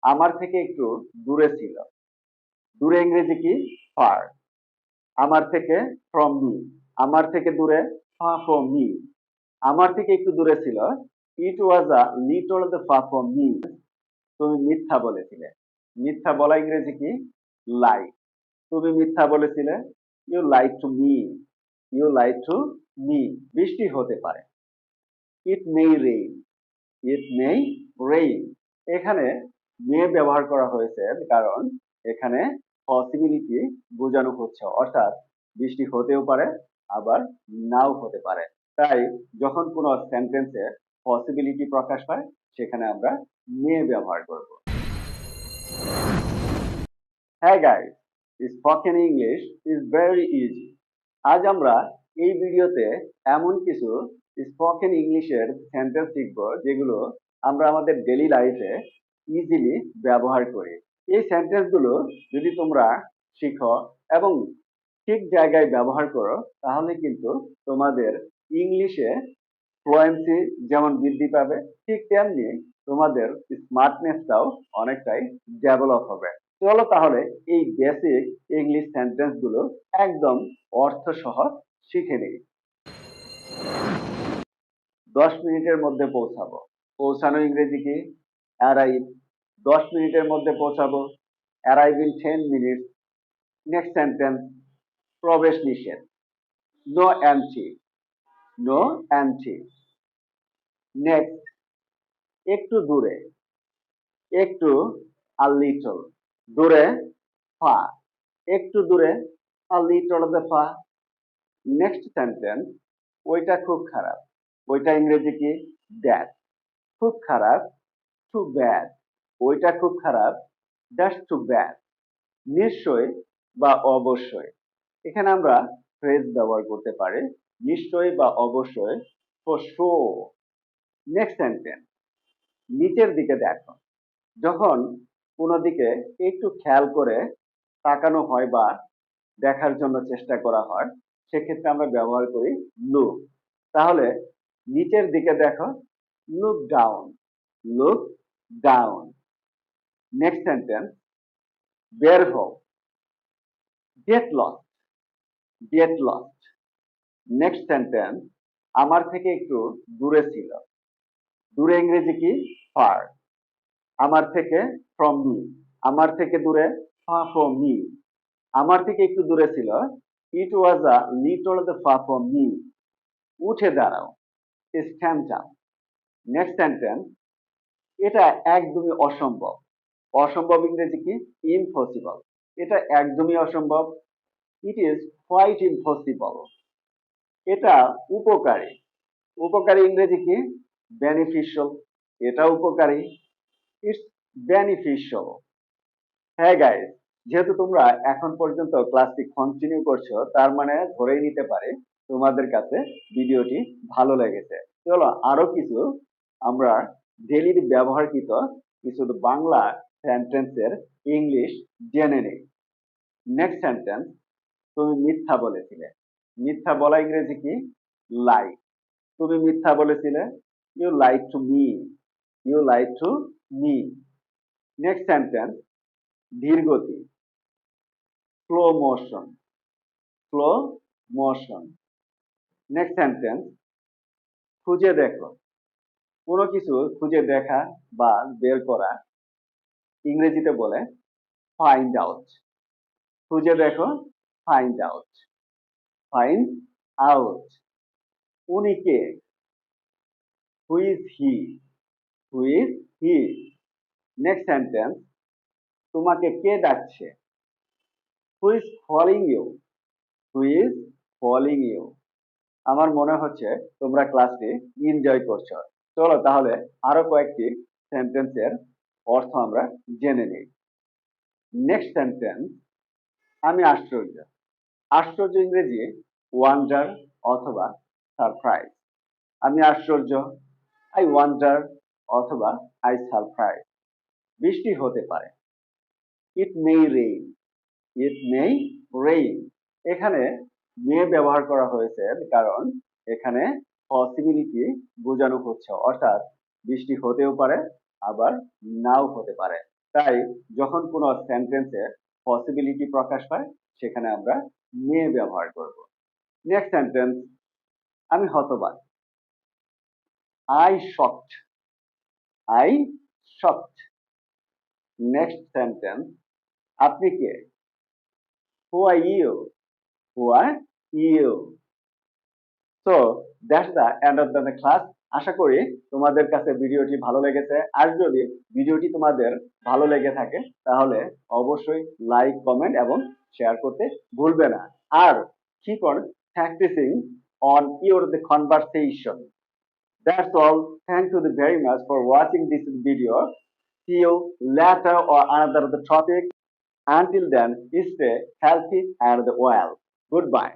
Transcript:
আমার থেকে একটু দূরে ছিল। দূরে ইংরেজি কি? ফার। আমার থেকে ফ্রম মি। আমার থেকে দূরে ফার ফ্রম মি। আমার থেকে একটু দূরে ছিল। It was a little far from me. তুমি মিথ্যা বলেছিলে। মিথ্যা বলা ইংরেজি কি? লাই। তুমি মিথ্যা বলেছিলে। You lie to me. You lie to me. বৃষ্টি হতে পারে। It may rain. It may rain. এখানে মে ব্যবহার করা হয়েছে কারণ এখানে পসিবিলিটি বোঝানো হচ্ছে, অর্থাৎ বৃষ্টি হতেও পারে আবার নাও হতে পারে। তাই যখন কোনো সেন্টেন্সে পসিবিলিটি প্রকাশ পায় সেখানে আমরা মে ব্যবহার করব। হ্যাঁ guys, spoken English is very easy. আজ আমরা এই ভিডিওতে এমন কিছু স্পোকেন ইংলিশের সেন্টেন্স শিখব যেগুলো আমরা আমাদের ডেইলি লাইফে ইজিলি ব্যবহার করি। এই সেন্টেন্সগুলো যদি তোমরা শিখো এবং ঠিক জায়গায় ব্যবহার করো তাহলে কিন্তু তোমাদের ইংলিশে ফ্লুয়েন্সি যেমন বৃদ্ধি পাবে, ঠিক তেমনি তোমাদের স্মার্টনেসটাও অনেকটাই ডেভেলপ হবে। চলো তাহলে এই বেসিক ইংলিশ সেন্টেন্স গুলো একদম অর্থ সহ শিখে নিই। 10 মিনিটের মধ্যে পৌঁছাবো। পৌঁছানো ইংরেজি কি? অ্যারাইভ। 10 মিনিটের মধ্যে পৌঁছাবো। Arrive in 10 minutes. Next sentence, প্রবেশ নিষেধ। No entry. No entry. Next, একটু দূরে। একটু, আ লিটল। দূরে, far। একটু দূরে, a little of the far। Next sentence, ওইটা খুব খারাপ। ওইটা ইংরেজি কি? ব্যাড। খুব খারাপ, টু ব্যাড। ওইটা খুব খারাপ, দ্যাটস টু ব্যাড। নিশ্চয় বা অবশ্যই। এখানে আমরা ফ্রেজ ব্যবহার করতে পারি নিশ্চয় বা অবশ্যই, ফর শিওর। নেক্সট সেন্টেন্স, নিচের দিকে দেখো। যখন কোনো দিকে একটু খেয়াল করে তাকানো হয় বা দেখার জন্য চেষ্টা করা হয় সেক্ষেত্রে আমরা ব্যবহার করি লুক। তাহলে নিচের দিকে দেখো, look down. Look down. Next sentence, বের হও। Get lost. Get lost. Next sentence, আমার থেকে একটু দূরে ছিল। দূরে ইংরেজি কি? ফার। আমার থেকে ফ্রম মি। আমার থেকে দূরে ফার ফ্রম মি। আমার থেকে একটু দূরে ছিল। It was a little far from me. উঠে দাঁড়াও। Stand up. নেক্সট সেন্টেন্স, এটা একদমই অসম্ভব। অসম্ভব ইংরেজি কি? ইম্পসিবল। এটা একদমই অসম্ভব। It is quite impossible. এটা উপকারী। উপকারী ইংরেজি কি? বেনিফিশিয়াল। এটা উপকারী। It's beneficial. হ্যাঁ গাইস, যেহেতু তোমরা এখন পর্যন্ত ক্লাসটি কন্টিনিউ করছো তার মানে ধরেই নিতে পারে তোমাদের কাছে ভিডিওটি ভালো লেগেছে। চলো আরো কিছু আমরা ডেইলি ব্যবহারকৃত কিছু বাংলা সেন্টেন্সের ইংলিশ জেনে নিই। নেক্সট সেন্টেন্স, তুমি মিথ্যা বলেছিলে। মিথ্যা বলা ইংরেজি কি? লাই। তুমি মিথ্যা বলেছিলে। You lied to me. You lied to me. Next sentence, ধীর গতি। Slow motion. Slow motion. Next sentence, খুঁজে দেখো। কোনো কিছু খুঁজে দেখা বা বের করা ইংরেজিতে বলে ফাইন্ড আউট। খুঁজে দেখো, ফাইন্ড আউট। Find out. উনি কে? Who is he. Who is he. Next sentence, তোমাকে কে ডাকছে? Who is calling you. Who is calling you. আমার মনে হচ্ছে তোমরা ক্লাসটি এনজয় করছো। চলো তাহলে আরো কয়েকটি সেন্টেন্সের অর্থ আমরা জেনে নিই। নেক্সট সেন্টেন্স, আমি আশ্চর্য। আশ্চর্য ইংরেজি ওয়ান্ডার অথবা সারপ্রাইজ। আমি আশ্চর্য, আই ওয়ান্ডার অথবা আই সারপ্রাইজ। বৃষ্টি হতে পারে। It may rain. It may rain. এখানে মে ব্যবহার করা হয়েছে কারণ এখানে পসিবিলিটি বোঝানো হচ্ছে, অর্থাৎ বৃষ্টি হতেও পারে আবার নাও হতে পারে। তাই যখন কোনো সেন্টেন্সে পসিবিলিটি প্রকাশ পায় সেখানে আমরা মে ব্যবহার করব। নেক্সট সেন্টেন্স, আমি হতবাক। I shocked. I shocked. Next sentence, আপনি কে? Who are you? Who are you? So that's the end of the class. আশা করি তোমাদের কাছে ভিডিওটি ভালো লেগেছে। আর যদি ভিডিওটি তোমাদের ভালো লেগে থাকে তাহলে অবশ্যই লাইক, কমেন্ট এবং শেয়ার করতে ভুলবে না। আর keep on practicing on your the conversation. That's all. Thank you very much for watching this video. See you later or another the topic. Until then, stay healthy and well. Goodbye.